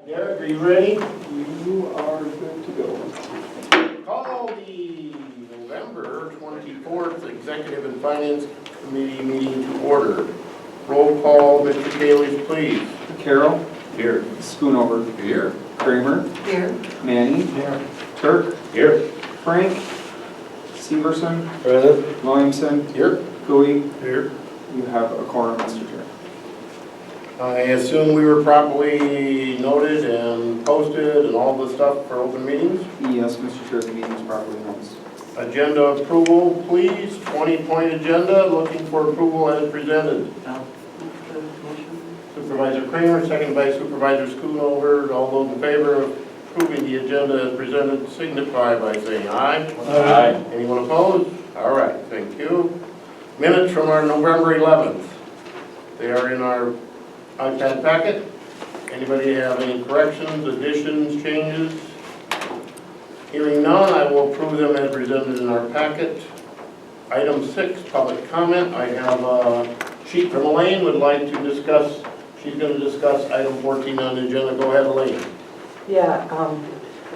Derek, are you ready? You are good to go. Call the November 24th Executive and Finance Committee meeting to order. Roll call, Mr. Kalish, please. Carol. Here. Schoonover. Here. Kramer. Here. Manny. Here. Turk. Here. Frank. Severson. Present. Williamson. Here. Cooey. Here. You have a quorum, Mr. Chair. I assume we were properly noted and posted and all the stuff for open meetings. Yes, Mr. Chair, the meeting is properly noticed. Agenda approval, please. 20-point agenda, looking for approval as presented. Supervisor Kramer, second by Supervisor Schoonover. All those in favor of approving the agenda as presented signify by saying aye. Aye. Anyone opposed? All right, thank you. Minutes from our November 11th. They are in our iPad packet. Anybody have any corrections, additions, changes? Hearing none, I will approve them as presented in our packet. Item 6, public comment. I have a sheet from Elaine would like to discuss. She's going to discuss item 14 on the agenda. Go ahead, Elaine. Yeah,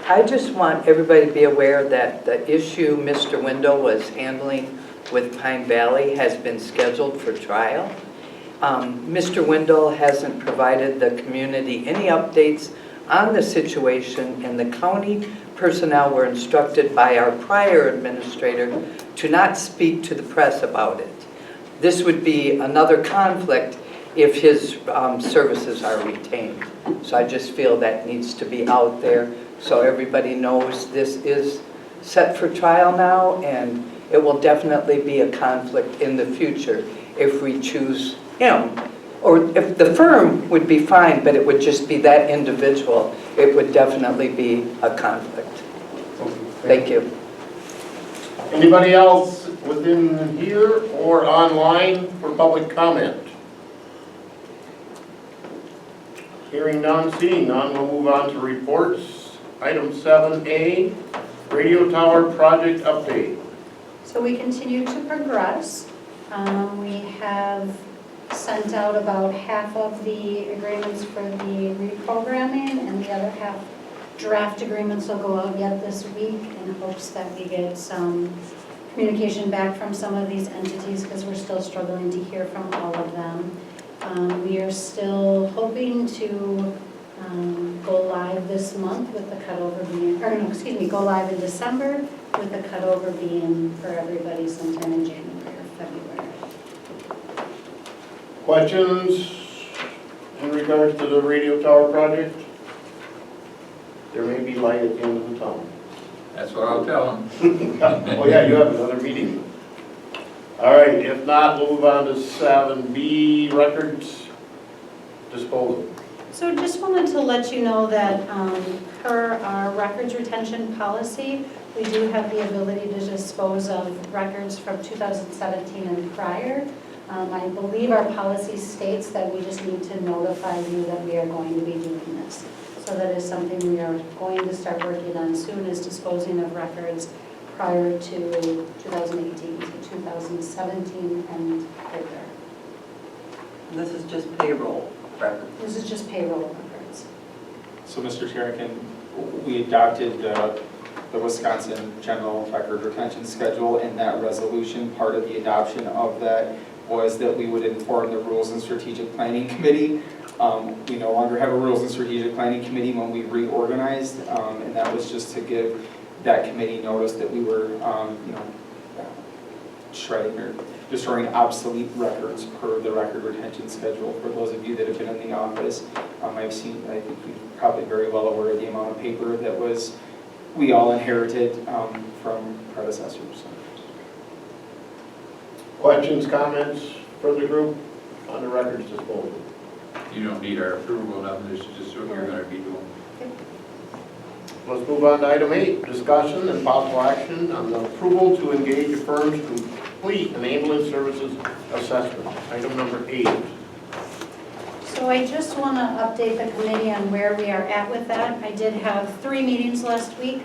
I just want everybody to be aware that the issue Mr. Wendell was handling with Pine Valley has been scheduled for trial. Mr. Wendell hasn't provided the community any updates on the situation, and the county personnel were instructed by our prior administrator to not speak to the press about it. This would be another conflict if his services are retained. So I just feel that needs to be out there so everybody knows this is set for trial now, and it will definitely be a conflict in the future if we choose him. Or if the firm would be fine, but it would just be that individual, it would definitely be a conflict. Thank you. Anybody else within here or online for public comment? Hearing none, seeing none, we'll move on to reports. Item 7A, radio tower project update. So we continue to progress. We have sent out about half of the agreements for the reprogramming, and the other half draft agreements will go out yet this week in hopes that we get some communication back from some of these entities, because we're still struggling to hear from all of them. We are still hoping to go live this month with the cutover being, or no, excuse me, go live in December with the cutover being for everybody sometime in January or February. Questions in regards to the radio tower project? There may be light at the end of the tunnel. That's what I'll tell them. Oh yeah, you have another meeting. All right, if not, we'll move on to 7B, records disposal. So just wanted to let you know that per our records retention policy, we do have the ability to dispose of records from 2017 and prior. I believe our policy states that we just need to notify you that we are going to be doing this. So that is something we are going to start working on soon, is disposing of records prior to 2018 to 2017 and further. This is just payroll record. This is just payroll records. So, Mr. Chair, we adopted the Wisconsin General Record Retention Schedule, and that resolution, part of the adoption of that was that we would inform the Rules and Strategic Planning Committee. We no longer have a Rules and Strategic Planning Committee when we reorganized, and that was just to give that committee notice that we were, shredding or destroying obsolete records per the record retention schedule. For those of you that have been in the office, I think you're probably very well aware of the amount of paper that we all inherited from predecessors. Questions, comments from the group on the records disposal? You don't need our approval, nothing, this is just what you're gonna be doing. Let's move on to item 8, discussion and possible action on the approval to engage a firm to complete an ambulance services assessment. Item number 8. So I just want to update the committee on where we are at with that. I did have 3 meetings last week.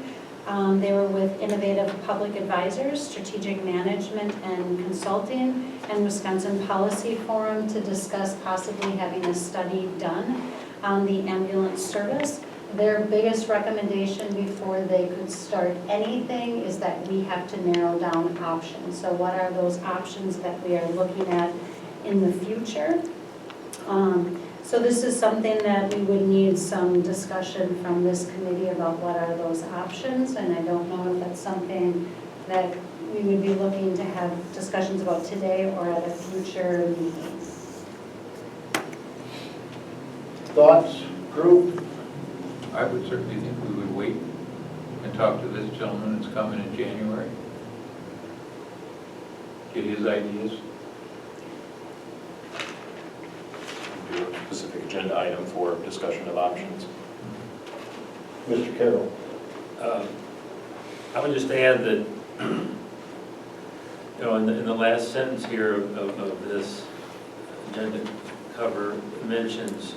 They were with Innovative Public Advisors, Strategic Management and Consulting, and Wisconsin Policy Forum to discuss possibly having a study done. on the ambulance service. Their biggest recommendation before they could start anything is that we have to narrow down options. So what are those options that we are looking at in the future? So this is something that we would need some discussion from this committee about what are those options, and I don't know if that's something that we would be looking to have discussions about today or at a future meeting. Thoughts, group? I would certainly think we would wait and talk to this gentleman that's coming in January. Get his ideas. Do a specific agenda item for discussion of options. Mr. Carroll? I would just add that, in the last sentence here of this agenda cover mentions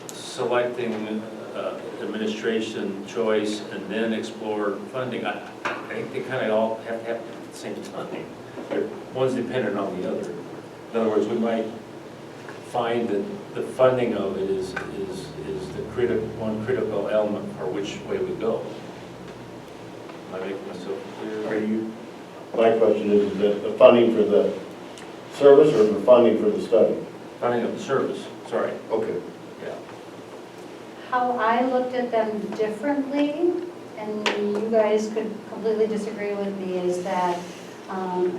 selecting administration choice and then explore funding. I think they kind of all have to happen at the same time. One's dependent on the other. In other words, we might find that the funding of it is the one critical element for which way we go. Am I making myself clear? My question is that the funding for the service or the funding for the study? Funding of the service, sorry. Okay. Yeah. How I looked at them differently, and you guys could completely disagree with me, is that,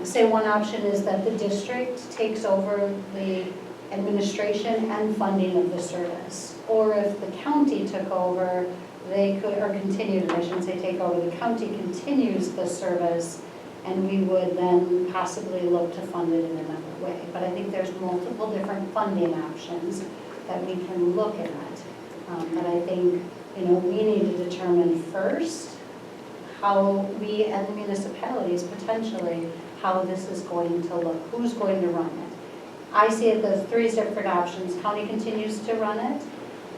say one option is that the district takes over the administration and funding of the service. Or if the county took over, they could, or continued, I shouldn't say take over, the county continues the service, and we would then possibly look to fund it in another way. But I think there's multiple different funding options that we can look at. But I think, we need to determine first how we and the municipalities potentially, how this is going to look, who's going to run it. I see it as three different options. County continues to run it,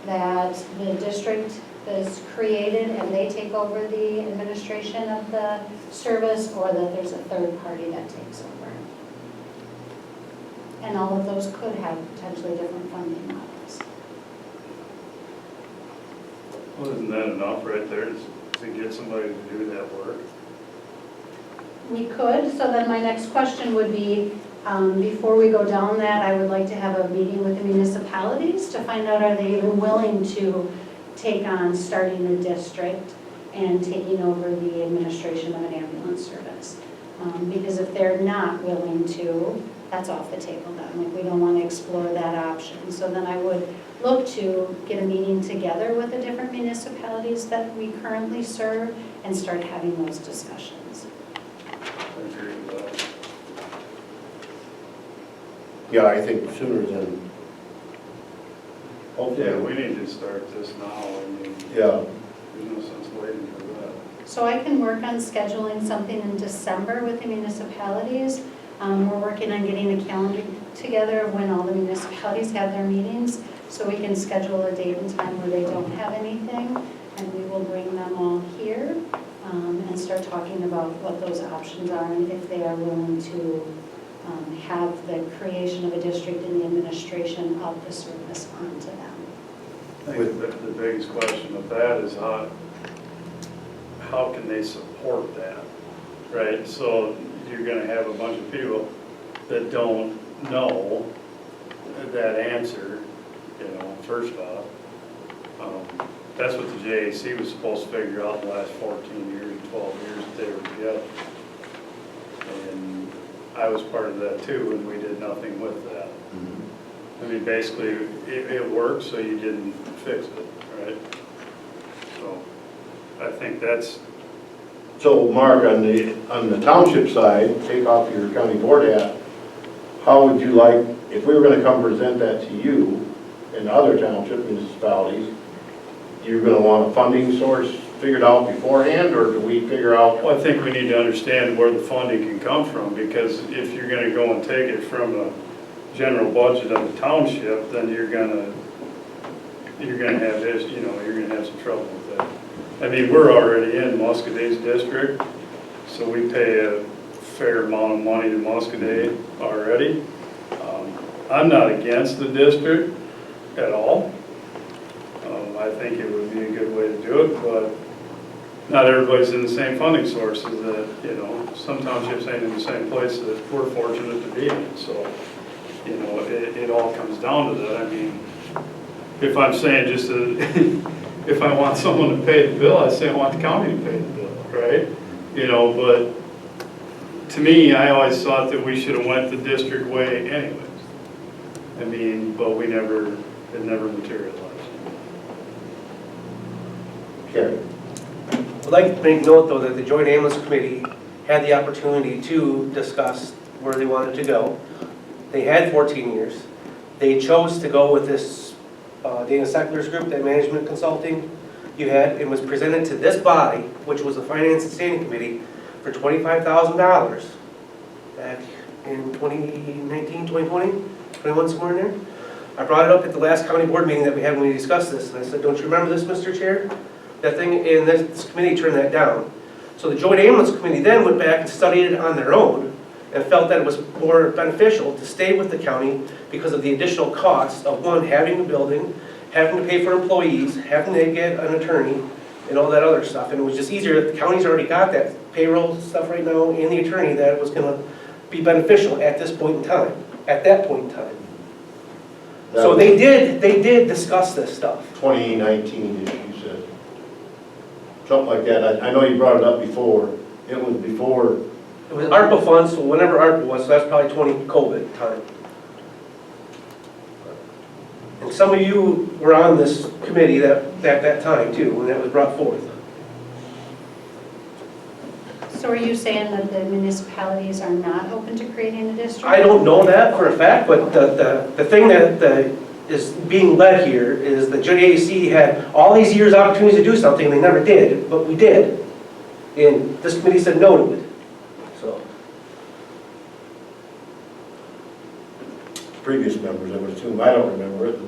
that the district is created and they take over the administration of the service, or that there's a third party that takes over. And all of those could have potentially different funding models. Well, isn't that enough right there to get somebody to do that work? We could, so then my next question would be, before we go down that, I would like to have a meeting with the municipalities to find out, are they even willing to take on starting a district and taking over the administration of an ambulance service? Because if they're not willing to, that's off the table then. Like, we don't want to explore that option. So then I would look to get a meeting together with the different municipalities that we currently serve and start having those discussions. I agree with that. Yeah, I think sooner than, Yeah, hopefully. we need to start this now. I mean, Yeah, there's no sense waiting for that. So I can work on scheduling something in December with the municipalities. We're working on getting a calendar together of when all the municipalities have their meetings, so we can schedule a date and time where they don't have anything, and we will bring them all here and start talking about what those options are and if they are willing to have the creation of a district and the administration of the service onto them. I think that the biggest question with that is how can they support that, right? So you're gonna have a bunch of people that don't know that answer, first off. That's what the JAC was supposed to figure out in the last 14 years, 12 years that they were together. And I was part of that too, and we did nothing with that. I mean, basically, it worked, so you didn't fix it, right? So I think that's, so Mark, on the township side, take off your county board hat, how would you like, if we were gonna come present that to you and other township municipalities, you're gonna want a funding source figured out beforehand, or do we figure out? well, I think we need to understand where the funding can come from, because if you're gonna go and take it from a general budget of the township, then you're gonna have this, you're gonna have some trouble with that. I mean, we're already in Muscadet's district, so we pay a fair amount of money to Muscadet already. I'm not against the district at all. I think it would be a good way to do it, but not everybody's in the same funding sources that, some townships ain't in the same place that we're fortunate to be in. So, it all comes down to that. I mean, if I'm saying if I want someone to pay the bill, I say I want the county to pay the bill, right? But to me, I always thought that we should have went the district way anyways. I mean, but it never materialized. Carrie? I'd like to make note, though, that the Joint Ambulance Committee had the opportunity to discuss where they wanted to go. They had 14 years. They chose to go with this Dana Seckler's group, that management consulting you had. It was presented to this body, which was the Finance and Standing Committee, for $25,000 back in 2019, 2020, 21, somewhere in there. I brought it up at the last county board meeting that we had when we discussed this, and I said, don't you remember this, Mr. Chair? That thing, and this committee turned that down. So the Joint Ambulance Committee then went back and studied it on their own and felt that it was more beneficial to stay with the county because of the additional costs of, one, having a building, having to pay for employees, having to get an attorney, and all that other stuff. And it was just easier that the county's already got that payroll stuff right now and the attorney, that it was going to be beneficial at this point in time, at that point in time. So they did discuss this stuff. 2019, as you said. Something like that. I know you brought it up before. It was before. It was ARPA funds, so whenever ARPA was, so that's probably 20 COVID time. And some of you were on this committee that time too, when that was brought forth. So are you saying that the municipalities are not open to creating a district? I don't know that for a fact, but the thing that is being led here is the JAC had all these years opportunities to do something, and they never did, but we did. And this committee said no to it. So. Previous members, I would assume. I don't remember it.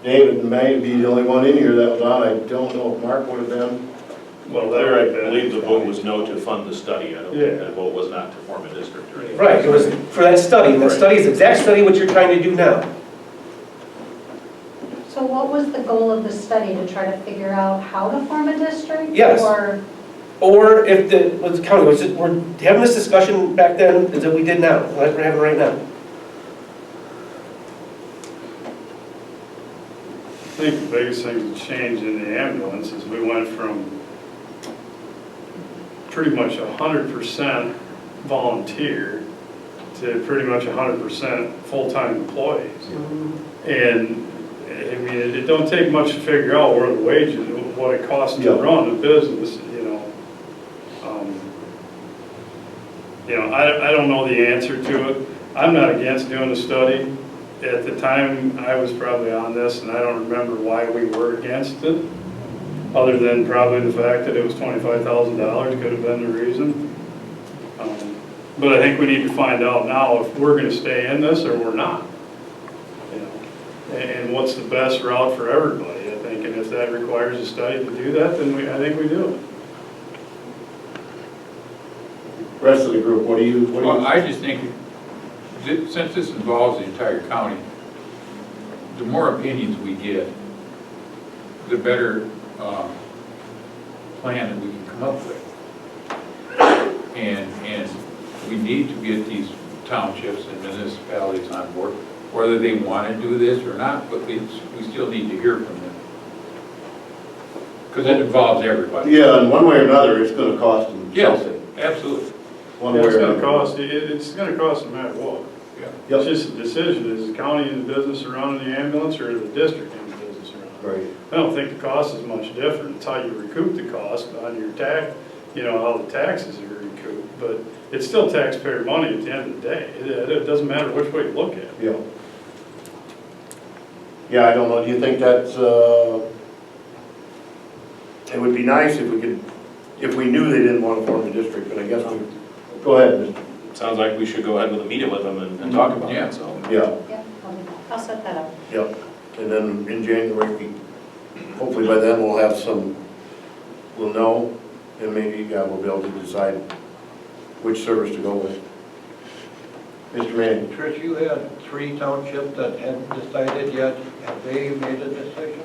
David may be the only one in here that was on. I don't know if Mark would have been. Well, there, I believe the vote was no to fund the study. I don't think the vote was not to form a district or anything. Right, it was for that study, and that study is the exact study what you're trying to do now. So what was the goal of the study, to try to figure out how to form a district? Yes. Or If the county was, we're having this discussion back then as that we did now, like we're having right now. I think the biggest thing to change in the ambulance is we went from pretty much 100% volunteer to pretty much 100% full-time employees. And I mean, it don't take much to figure out where the wages, what it costs to run a business, I don't know the answer to it. I'm not against doing a study. At the time, I was probably on this, and I don't remember why we were against it, other than probably the fact that it was $25,000 could have been the reason. But I think we need to find out now if we're going to stay in this or we're not. And what's the best route for everybody, I think. And if that requires a study to do that, then I think we do it. Rest of the group, what do you? Well, I just think, since this involves the entire county, the more opinions we get, the better plan that we can come up with. And we need to get these townships and municipalities on board, whether they want to do this or not, but we still need to hear from them. Because it involves everybody. Yeah, and one way or another, it's going to cost them something. Absolutely. One way It's or going to another. cost, it's going to cost no matter what. Yeah. It's just a decision, is the county in the business of running the ambulance or is the district in the business of running it? Right. I don't think the cost is much different. It's how you recoup the cost on your tax, how the taxes are recouped. But it's still taxpayer money at the end of the day. It doesn't matter which way you look at it. Yeah. Yeah, I don't know. Do you think that's, it would be nice if we knew they didn't want to form a district, but I guess go ahead. Sounds like we should go ahead with a meeting with them and talk about it, so. Yeah, yeah, I'll set that up. yeah. And then in January, hopefully by then we'll know, and maybe we'll be able to decide which service to go with. Mr. Manning. Trish, you had 3 townships that hadn't decided yet. Have they made a decision?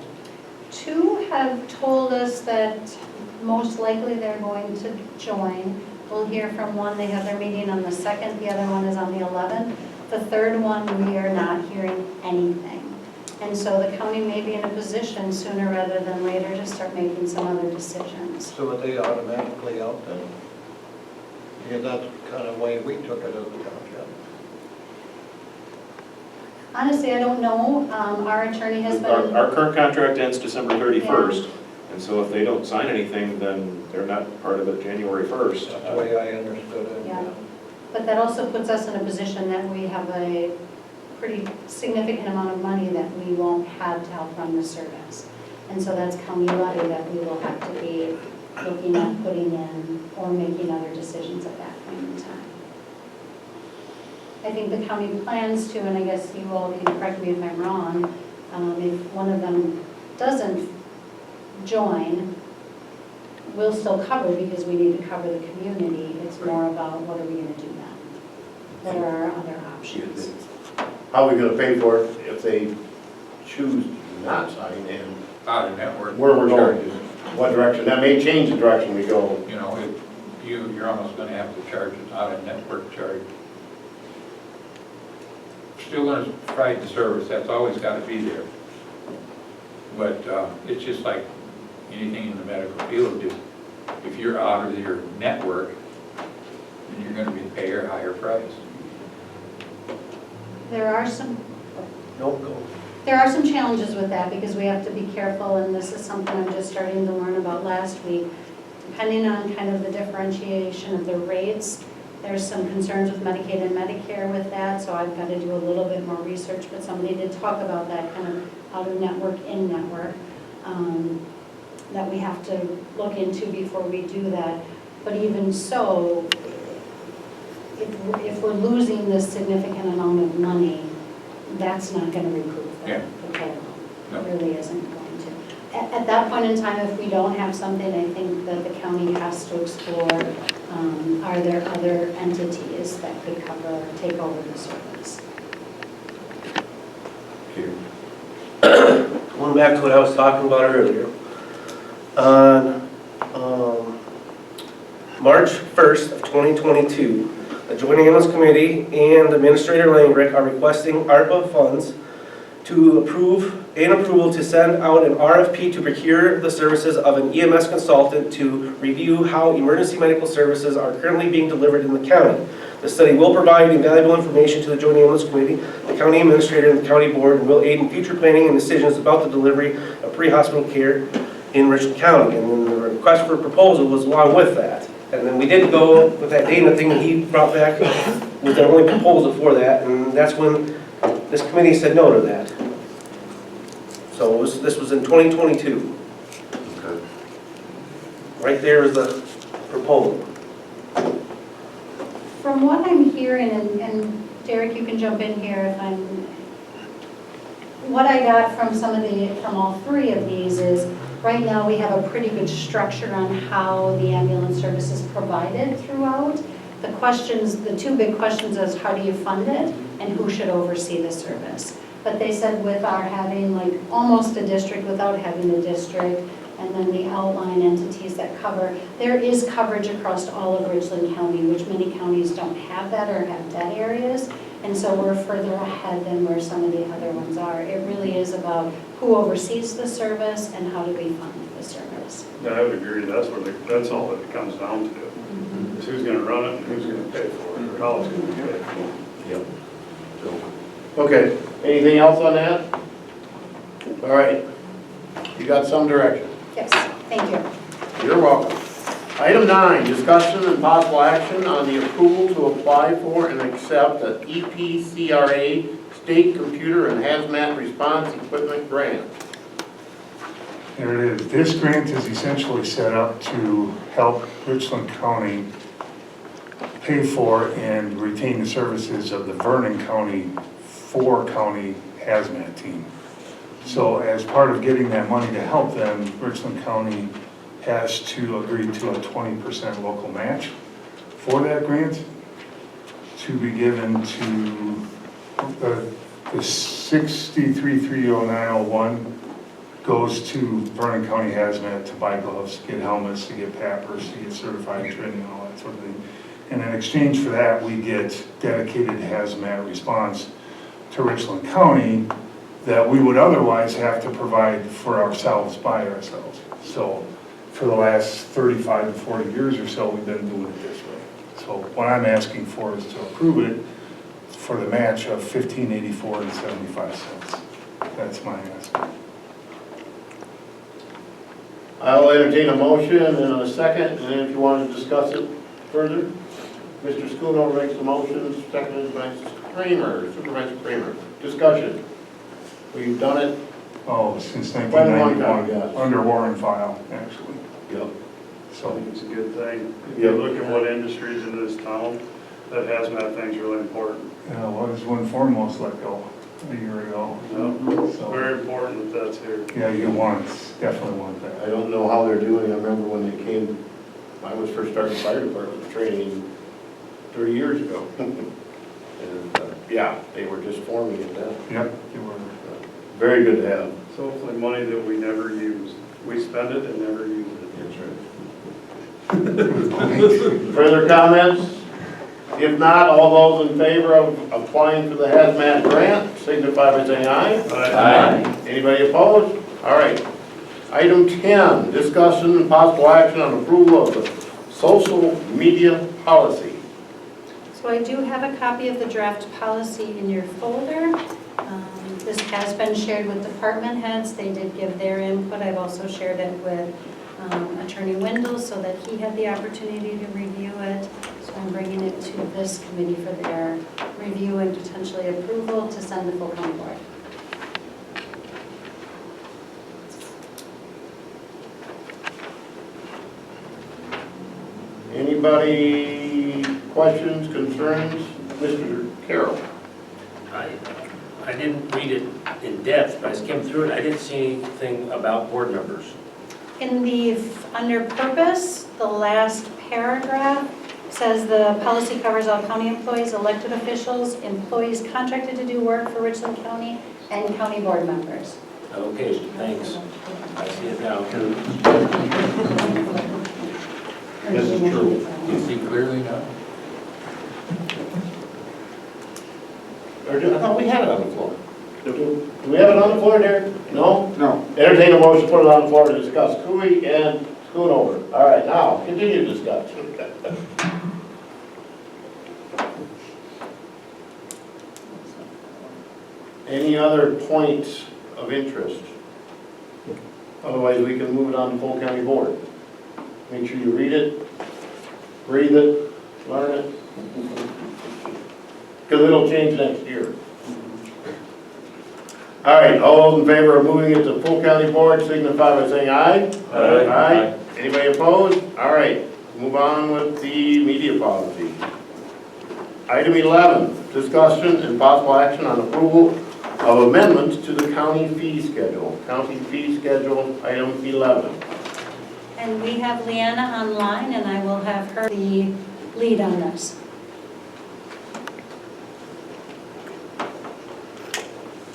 2 have told us that most likely they're going to join. We'll hear from one, they have their meeting on the 2nd, the other one is on the 11th. The third one, we are not hearing anything. And so the county may be in a position sooner rather than later to start making some other decisions. So are they automatically out then? Because that's the kind of way we took it as a township. Honestly, I don't know. Our attorney has been, Our current contract ends December 31st, and so if they don't sign anything, then they're not part of it January 1st. That's the way I understood it. Yeah. But that also puts us in a position that we have a pretty significant amount of money that we won't have to help run the service. And so that's county levy that we will have to be looking at putting in or making other decisions at that point in time. I think the county plans to, and I guess you all can correct me if I'm wrong, if one of them doesn't join, we'll still cover because we need to cover the community. It's more about what are we going to do then? What are our other options? How are we gonna pay for it if they choose to not sign, and Out of network. where we're going? What direction? That may change the direction we go. You know, you're almost gonna have to charge an out of network charge. Still gonna provide the service, that's always gotta be there. But it's just like anything in the medical field, if you're out of your network, then you're gonna be paying a higher price. There are some Don't go. There are some challenges with that because we have to be careful, and this is something I'm just starting to learn about last week. Depending on kind of the differentiation of the rates, there's some concerns with Medicaid and Medicare with that, so I've got to do a little bit more research, but somebody did talk about that kind of out of network, in network, that we have to look into before we do that. But even so, if we're losing this significant amount of money, that's not going to recoup Yeah. the total. No. It really isn't going to. At that point in time, if we don't have something, I think that the county has to explore, are there other entities that could take over the service? Going back to what I was talking about earlier, on March 1st of 2022, the Joint Ambulance Committee and Administrator Langrick are requesting ARPA funds to approval to send out an RFP to procure the services of an EMS consultant to review how emergency medical services are currently being delivered in the county. The study will provide invaluable information to the Joint Ambulance Committee, the County Administrator, and the County Board, and will aid in future planning and decisions about the delivery of pre-hospital care in Richland County. And then the request for proposal was along with that. And then we did go with that Dana thing that he brought back with the only proposal for that, and that's when this committee said no to that. So this was in 2022. Okay. Right there is the proposal. From what I'm hearing, and Derek, you can jump in here if I'm, what I got from all three of these is, right now we have a pretty good structure on how the ambulance service is provided throughout. The two big questions is how do you fund it and who should oversee the service. But they said with our having like almost a district without having a district, and then the outline entities that cover, there is coverage across all of Richland County, which many counties don't have that or have dead areas. And so we're further ahead than where some of the other ones are. It really is about who oversees the service and how do we fund the service. Yeah, I would agree, that's all that it comes down to. Is who's gonna run it and who's gonna pay for it, or how it's gonna be paid for. Yep. Okay, anything else on that? All right, you got some direction. Yes, thank you. You're welcome. Item 9, discussion and possible action on the approval to apply for and accept an EPCRA State Computer and Hazmat Response Equipment Grant. There it is. This grant is essentially set up to help Richland County pay for and retain the services of the Vernon County 4-county hazmat team. So as part of getting that money to help them, Richland County has to agree to a 20% local match for that grant to be given to the 63-30901 goes to Vernon County Hazmat to buy gloves, to get helmets, to get pappers, to get certified training, and all that sort of thing. And in exchange for that, we get dedicated hazmat response to Richland County that we would otherwise have to provide for ourselves, by ourselves. So for the last 35 to 40 years or so, we've been doing it this way. So what I'm asking for is to approve it for the match of $15.8475. That's my ask. I'll entertain a motion and a second, and if you want to discuss it further, Mr. Schoonover makes the motion, seconded by Supervisor Kramer. Discussion. We've done it. Oh, since Quite a long 1991, time, yes. under Warren file, actually. Yep. I So, think it's a good thing. If Yeah. you look at what industries in this town, that hazmat thing's really important. well, there's one foremost let go a year ago. It's So, very important that that's here. yeah, you definitely want I that. don't know how they're doing. I remember when they came, I was first starting fire department training 30 years ago. And, yeah, they were just forming it then. Yep, you were. Very good to have. It's hopefully money that we never used. We spend it and never use it. That's right. Further comments? If not, all those in favor of applying for the hazmat grant, signify by saying aye. Aye. Anybody opposed? All right. Item 10, discussion and possible action on approval of the social media policy. So I do have a copy of the draft policy in your folder. This has been shared with department heads. They did give their input. I've also shared it with Attorney Wendell so that he had the opportunity to review it. So I'm bringing it to this committee for their review and potentially approval to send to full county board. Anybody, questions, concerns? Mr. Carroll? I didn't read it in depth, but I skimmed through it. I didn't see anything about board members. In the, under purpose, the last paragraph says the policy covers all county employees, elected officials, employees contracted to do work for Richland County, and county board members. Okay, thanks. I see it now. This is true. You see clearly now? Or I thought we had it on the floor. Do we have it on the floor, Derek? No? No. Entertain a motion to put it on the floor to discuss Cooey and Schoonover. All right, now, continue discussion. Any other points of interest? Otherwise, we can move it on to full county board. Make sure you read it, breathe it, learn it. Because it'll change next year. All right, all those in favor of moving it to full county board signify by saying aye. Aye. Aye. Anybody opposed? All right, move on with the media policy. Item 11, discussion and possible action on approval of amendments to the county fee schedule. County fee schedule, item 11. And we have Leanna online, and I will have her the lead on this.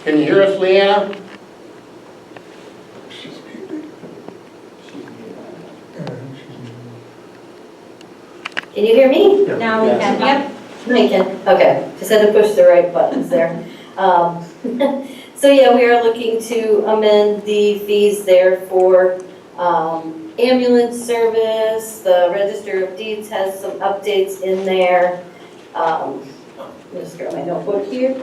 Can you hear us, Leanna? Can you hear me? Now we can, yep. I can, okay, just had to push the right buttons there. So yeah, we are looking to amend the fees there for ambulance service. The Register of Deeds has some updates in there. Just grab my notebook here.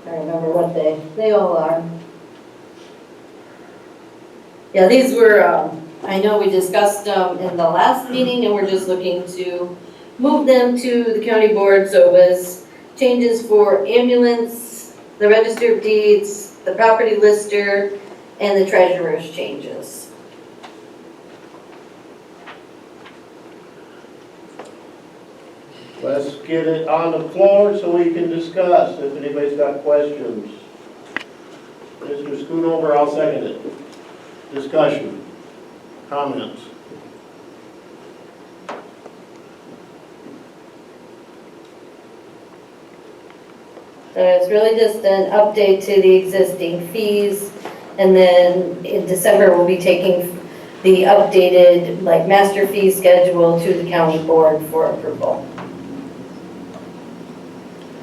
I remember what they all are. Yeah, these were, I know we discussed them in the last meeting, and we're just looking to move them to the county board. So it was changes for ambulance, the Register of Deeds, the property lister, and the treasurer's changes. Let's get it on the floor so we can discuss if anybody's got questions. Mr. Schoonover, I'll second it. Discussion, comments. So it's really just an update to the existing fees. And then in December, we'll be taking the updated, like, master fee schedule to the county board for approval.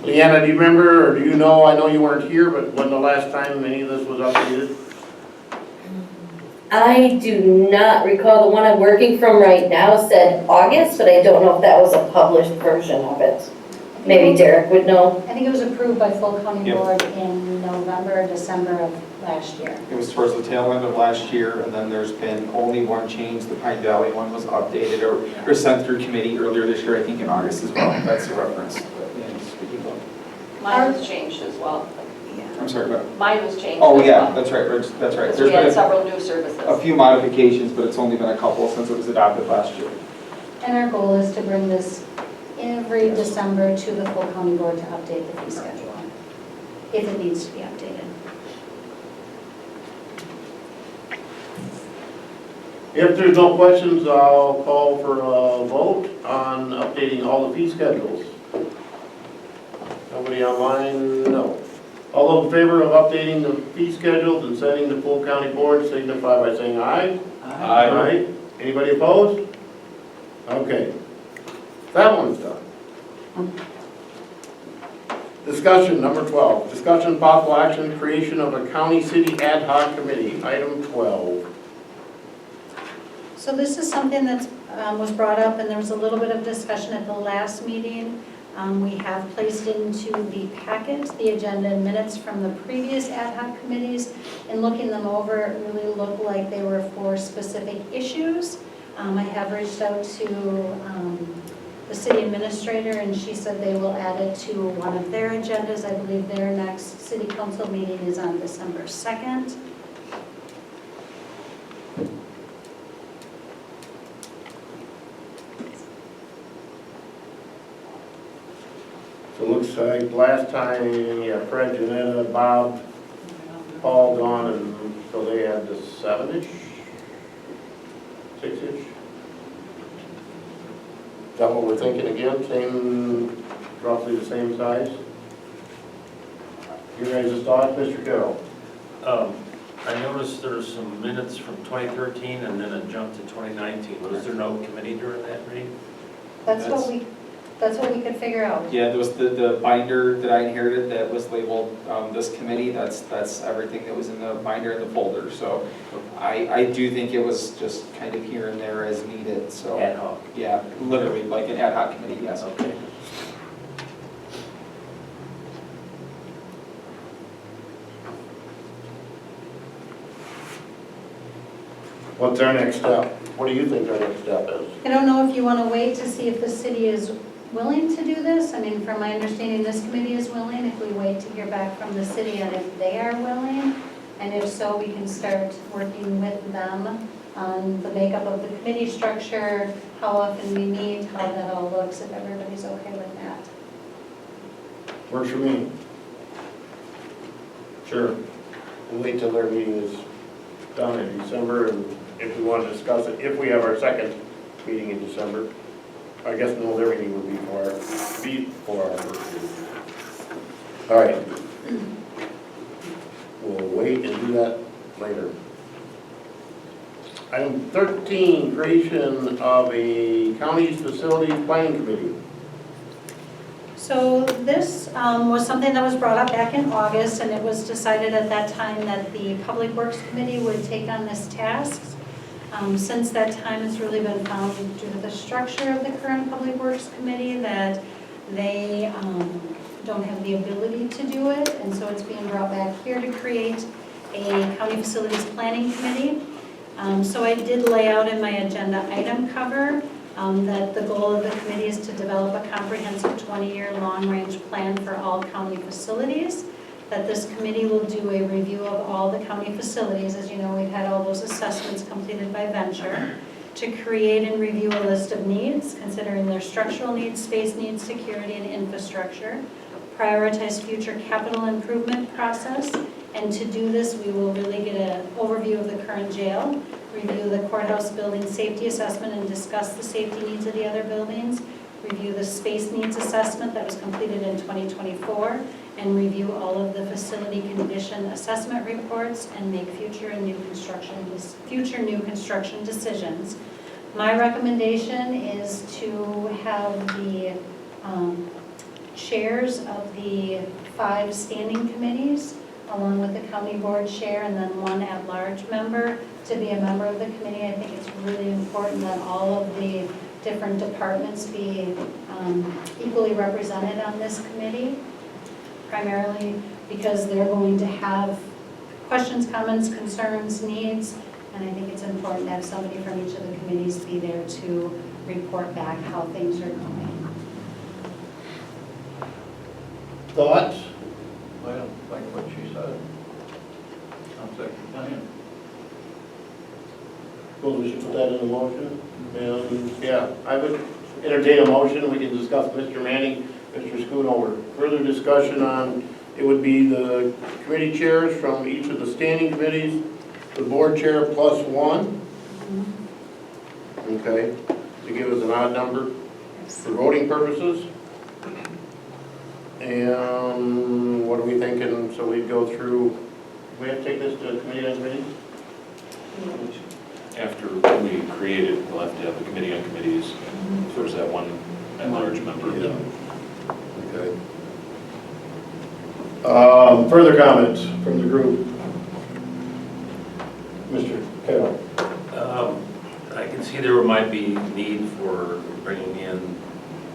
Leanna, do you remember, or do you know, I know you weren't here, but when the last time any of this was updated? I do not recall. The one I'm working from right now said August, but I don't know if that was a published version of it. Maybe Derek would know. I think it was approved by full county Yep. board in November or December of last year. It was towards the tail end of last year, and then there's been only one change. The Pine Valley one was updated or sent through committee earlier this year, I think in August as well. That's the reference that Leanne's speaking of. Mine was changed as well. I'm sorry, but, Mine was changed oh as yeah, well. that's right, Rich, that's right. Because There's we had been several new services. a few modifications, but it's only been a couple since it was adopted last year. And our goal is to bring this every December to the full county board to update the fee schedule, if it needs to be updated. If there's no questions, I'll call for a vote on updating all the fee schedules. Nobody online? No. All those in favor of updating the fee schedules and sending to full county board signify by saying aye. Aye. Anybody opposed? Okay. That one's done. Discussion, number 12. Discussion possible action, creation of a county city ad hoc committee, item 12. So this is something that was brought up, and there was a little bit of discussion at the last meeting. We have placed into the packet the agenda and minutes from the previous ad hoc committees. In looking them over, it really looked like they were for specific issues. I have reached out to the city administrator, and she said they will add it to one of their agendas. I believe their next city council meeting is on December 2nd. So it looks like last time, yeah, Fred, Janetta, Bob, Paul, Dawn, and so they had the 7-ish, 6-ish. Is that what we're thinking again? Same, roughly the same size? You guys' thoughts, Mr. Carroll? I noticed there's some minutes from 2013 and then a jump to 2019. Was there no committee during that meeting? That's what we could figure out. Yeah, there was the binder that I inherited that was labeled this committee. That's everything that was in the binder and the folder. So I do think it was just kind of here and there as needed, so. Ad hoc. Yeah, literally like an ad hoc committee, yes. Okay. What's our next step? What do you think our next step is? I don't know if you want to wait to see if the city is willing to do this. I mean, from my understanding, this committee is willing. If we wait to hear back from the city and if they are willing, and if so, we can start working with them on the makeup of the committee structure, how often we meet, how that all looks, if everybody's okay with that. Works for me. Sure. We'll wait till their meeting is done in December, and if we want to discuss it, if we have our second meeting in December. I guess no, their meeting would be for our first meeting. All right. We'll wait and do that later. Item 13, creation of a county's facilities planning committee. So this was something that was brought up back in August, and it was decided at that time that the Public Works Committee would take on this task. Since that time, it's really been found due to the structure of the current Public Works Committee that they don't have the ability to do it, and so it's being brought back here to create a County Facilities Planning Committee. So I did lay out in my agenda item cover that the goal of the committee is to develop a comprehensive 20-year long-range plan for all county facilities, that this committee will do a review of all the county facilities. As you know, we've had all those assessments completed by Venture, to create and review a list of needs, considering their structural needs, space needs, security, and infrastructure, prioritize future capital improvement process, and to do this, we will really get an overview of the current jail, review the courthouse building safety assessment and discuss the safety needs of the other buildings, review the space needs assessment that was completed in 2024, and review all of the facility condition assessment reports and make future new construction decisions. My recommendation is to have the chairs of the 5 standing committees, along with the county board chair and then 1 at-large member, to be a member of the committee. I think it's really important that all of the different departments be equally represented on this committee, primarily because they're going to have questions, comments, concerns, needs, and I think it's important to have somebody from each of the committees be there to report back how things are going. Thoughts? Well, like what she said. Sounds like a plan. Well, we should put that in the motion. And, yeah, I would entertain a motion. We can discuss Mr. Manning, Mr. Schoonover. Further discussion on, it would be the committee chairs from each of the standing committees, the board chair plus 1. Okay, to give us an odd number for voting purposes. And what are we thinking? So we'd go through, we have to take this to committee on committee? After we created, we'll have to have a committee on committees. First that 1 at-large member. Yeah. Okay. Further comments from the group? Mr. Carroll. I can see there might be need for bringing in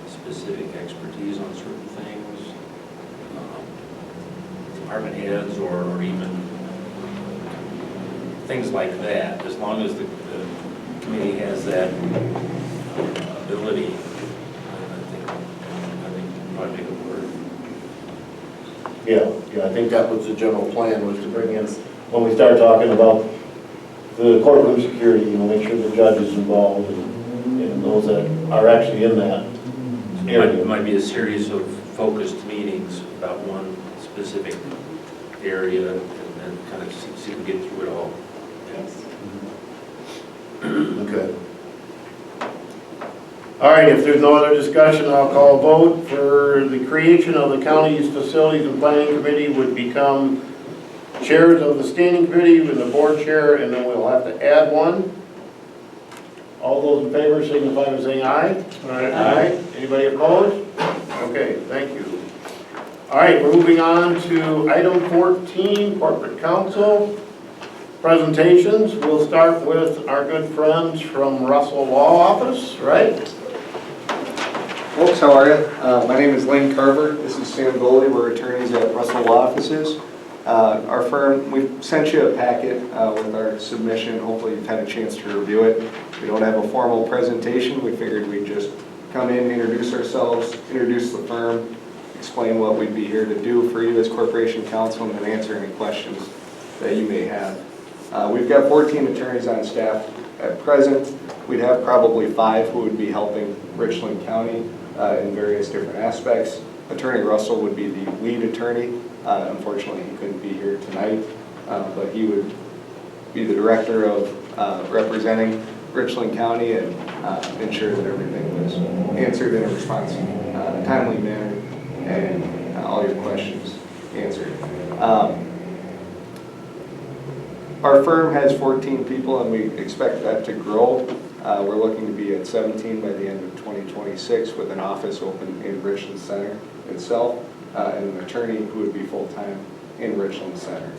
specific expertise on certain things, department heads or even things like that, as long as the committee has that ability, I think probably make it work. Yeah, I think that was the general plan, was to bring in, when we start talking about the courtroom security, make sure the judge is involved and those that are actually in that area. It might be a series of focused meetings about one specific area and kind of see if we get through it all. Yes. Okay. All right, if there's no other discussion, I'll call a vote for the creation of the county's facilities and planning committee would become chairs of the standing committee and the board chair, and then we'll have to add 1. All those in favor signify by saying aye. Aye. Anybody opposed? Okay, thank you. All right, we're moving on to item 14, corporate counsel presentations. We'll start with our good friends from Russell Law Office, right? Folks, how are you? My name is Lane Carver. This is Sam Goldie. We're attorneys at Russell Law Offices. Our firm, we've sent you a packet with our submission. Hopefully you've had a chance to review it. We don't have a formal presentation. We figured we'd just come in, introduce ourselves, introduce the firm, explain what we'd be here to do for you as corporation counsel, and then answer any questions that you may have. We've got 14 attorneys on staff at present. We'd have probably 5 who would be helping Richland County in various different aspects. Attorney Russell would be the lead attorney. Unfortunately, he couldn't be here tonight, but he would be the director of representing Richland County and ensure that everything was answered in a responsive, timely manner and all your questions answered. Our firm has 14 people and we expect that to grow. We're looking to be at 17 by the end of 2026 with an office open in Richland Center itself. And an attorney who would be full-time in Richland Center.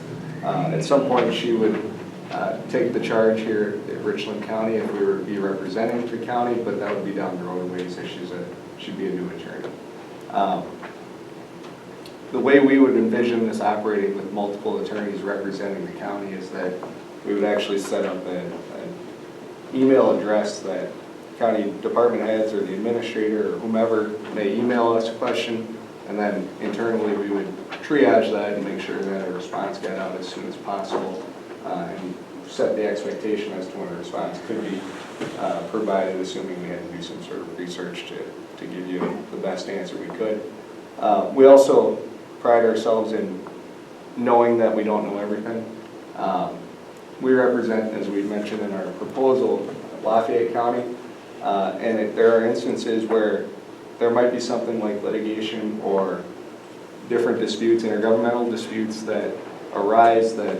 At some point, she would take the charge here at Richland County if we were to be representing the county, but that would be down the road a ways as she'd be a new attorney. The way we would envision this operating with multiple attorneys representing the county is that we would actually set up an email address that county department heads or the administrator or whomever may email us a question. And then internally, we would triage that and make sure that a response got out as soon as possible and set the expectation as to when a response could be provided, assuming we had to do some sort of research to give you the best answer we could. We also pride ourselves in knowing that we don't know everything. We represent, as we mentioned in our proposal, Lafayette County, and there are instances where there might be something like litigation or different disputes, intergovernmental disputes that arise that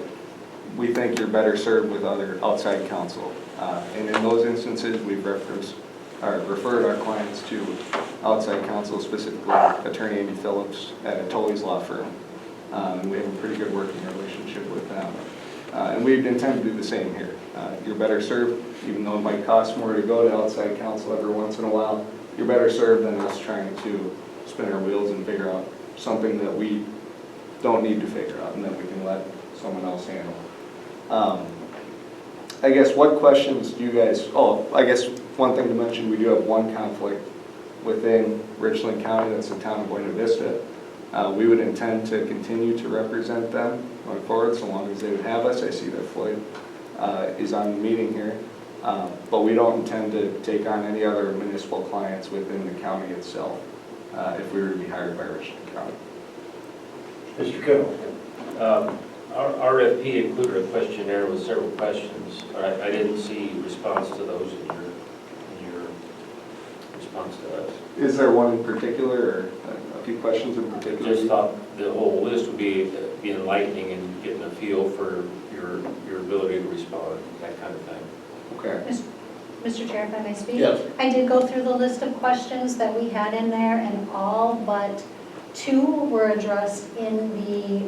we think you're better served with other outside counsel. And in those instances, we've referred our clients to outside counsel, specifically Attorney Andy Phillips at Tully's law firm. And we have a pretty good working relationship with them. And we intend to do the same here. You're better served, even though it might cost more to go to outside counsel every once in a while, you're better served than us trying to spin our wheels and figure out something that we don't need to figure out and that we can let someone else handle. I guess what questions do you guys, I guess one thing to mention, we do have one conflict within Richland County, that's the town of Buena Vista. We would intend to continue to represent them going forward, so long as they would have us. I see that Floyd is on the meeting here. But we don't intend to take on any other municipal clients within the county itself if we were to be hired by Richland County. Mr. Kittle. Our RFP included a questionnaire with several questions. I didn't see response to those in your response to us. Is there one in particular, or a few questions in particular? Just thought the whole list would be enlightening and getting a feel for your ability to respond, that kind of thing. Okay. Mr. Chair, if I may speak? Yes. I did go through the list of questions that we had in there, and all but 2 were addressed in the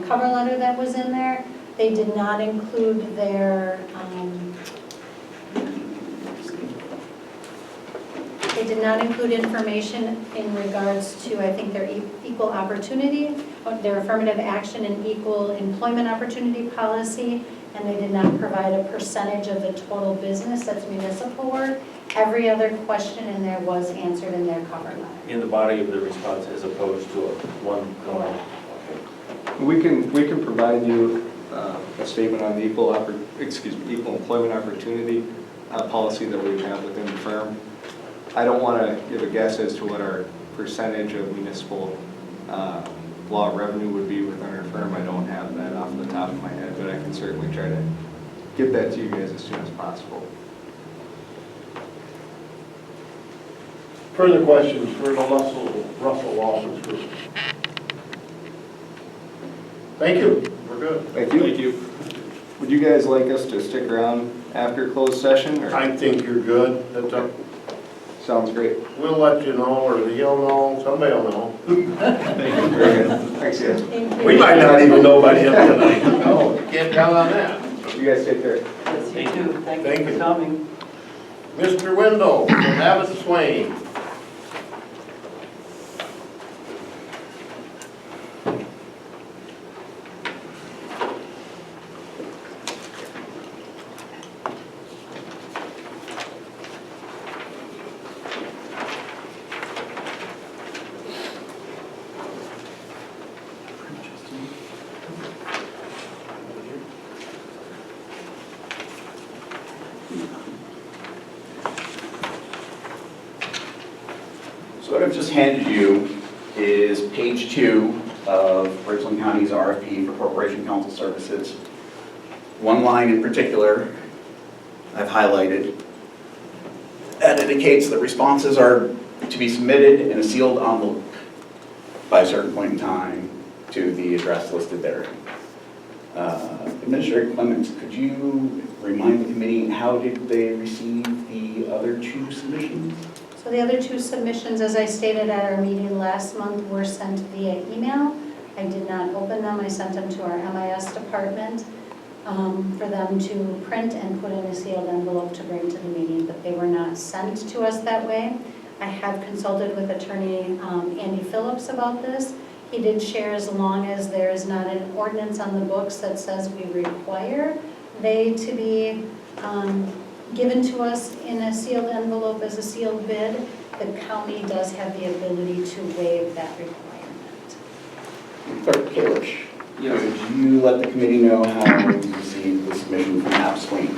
cover letter that was in there. They did not include their, they did not include information in regards to, I think, their equal opportunity, their affirmative action and equal employment opportunity policy, and they did not provide a percentage of the total business that's municipal work. Every other question in there was answered in their cover letter. In the body of the response as opposed to one comment. We can provide you a statement on the equal employment opportunity policy that we have within the firm. I don't want to give a guess as to what our percentage of municipal law revenue would be within our firm. I don't have that off the top of my head, but I can certainly try to get that to you guys as soon as possible. Further questions for the Russell Law Group? Thank you. We're good. Thank you. Thank you. Would you guys like us to stick around after closed session? Or? I think you're good. That's up. Sounds great. We'll let you know, or he'll know, somebody will know. Thank you. Very good. Thanks, guys. We might not even know by the end of tonight. No, can't count on that. You guys take care. Yes, you too. Thank Thank you for you. coming. Mr. Wendell from Abbott Swain. So what I've just handed you is page 2 of Richland County's RFP for Corporation Counsel Services. One line in particular I've highlighted that indicates that responses are to be submitted in a sealed envelope by a certain point in time to the address listed there. Administrator Clements, could you remind the committee how did they receive the other 2 submissions? So the other 2 submissions, as I stated at our meeting last month, were sent via email. I did not open them. I sent them to our MIS department for them to print and put in a sealed envelope to bring to the meeting, but they were not sent to us that way. I have consulted with Attorney Andy Phillips about this. He did share, as long as there is not an ordinance on the books that says we require they to be given to us in a sealed envelope as a sealed bid, the county does have the ability to waive that requirement. Clerk Kalish, could you let the committee know how you received the submission from App Swain?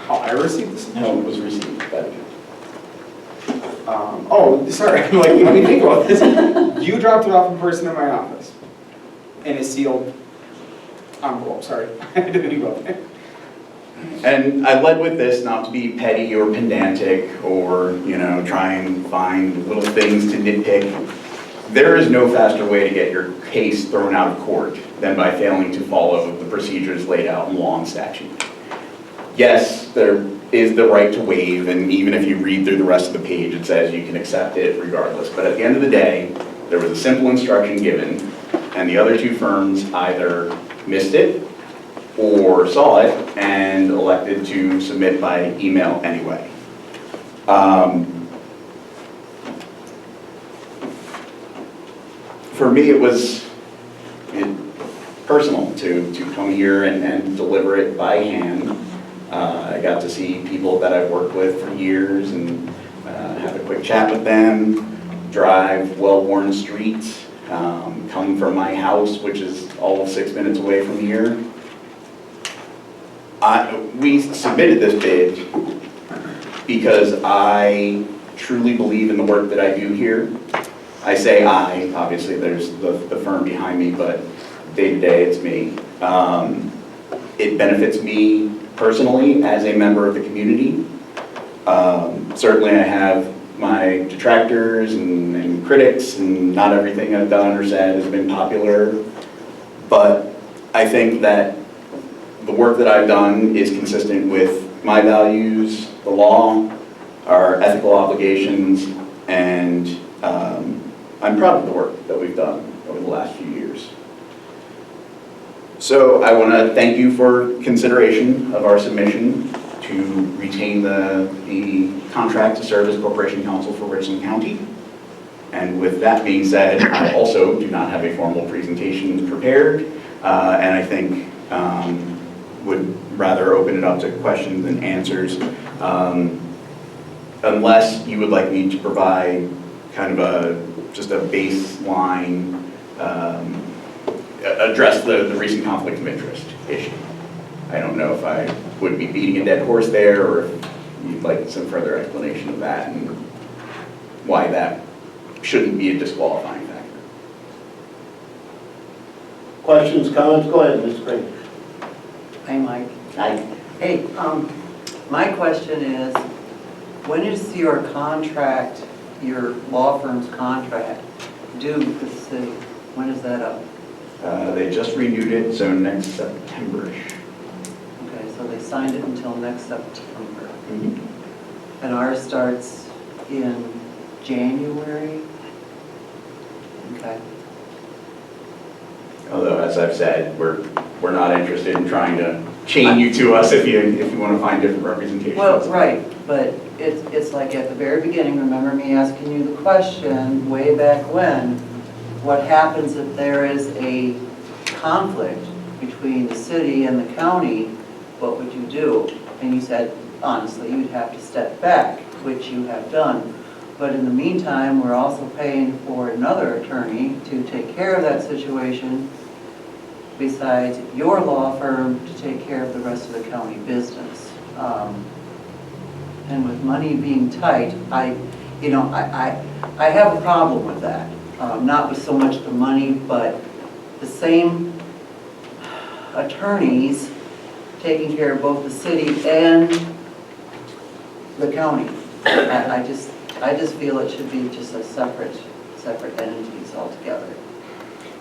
How I received the submission? How it was received, that Sorry, let me think about this. You dropped it off in person in my office in a sealed envelope, sorry. I didn't think about that. And I led with this not to be petty or pedantic or, try and find little things to nitpick. there is no faster way to get your case thrown out of court than by failing to follow the procedures laid out in law and statute. Yes, there is the right to waive, and even if you read through the rest of the page, it says you can accept it regardless. But at the end of the day, there was a simple instruction given, and the other two firms either missed it or saw it and elected to submit by email anyway. For me, it was personal to come here and deliver it by hand. I got to see people that I've worked with for years and have a quick chat with them, drive well-worn streets, come from my house, which is all of 6 minutes away from here. We submitted this bid because I truly believe in the work that I do here. I say I, obviously there's the firm behind me, but day to day it's me. It benefits me personally as a member of the community. Certainly I have my detractors and critics, and not everything I've done or said has been popular, but I think that the work that I've done is consistent with my values, the law, our ethical obligations, and I'm proud of the work that we've done over the last few years. So I want to thank you for consideration of our submission to retain the contract to serve as Corporation Counsel for Richland County. And with that being said, I also do not have a formal presentation prepared, and I think would rather open it up to questions and answers, unless you would like me to provide kind of just a baseline, address the recent conflict of interest issue. I don't know if I would be beating a dead horse there, or if you'd like some further explanation of that and why that shouldn't be a disqualifying factor. Questions, comments? Go ahead, Ms. Green. Hi, Mike. Hi. Hey, my question is, when is your contract, your law firm's contract due with the city? When is that up? They just renewed it, so next September-ish. Okay, so they signed it until next September. Mm-hmm. And ours starts in January? Okay. Although, as I've said, we're not interested in trying to chain you to us if you want to find different representations. Well, right, but it's like at the very beginning, remember me asking you the question way back when, what happens if there is a conflict between the city and the county, what would you do? And you said, honestly, you'd have to step back, which you have done. But in the meantime, we're also paying for another attorney to take care of that situation, besides your law firm to take care of the rest of the county business. And with money being tight, I have a problem with that. Not with so much the money, but the same attorneys taking care of both the city and the county. I just feel it should be just a separate entities altogether.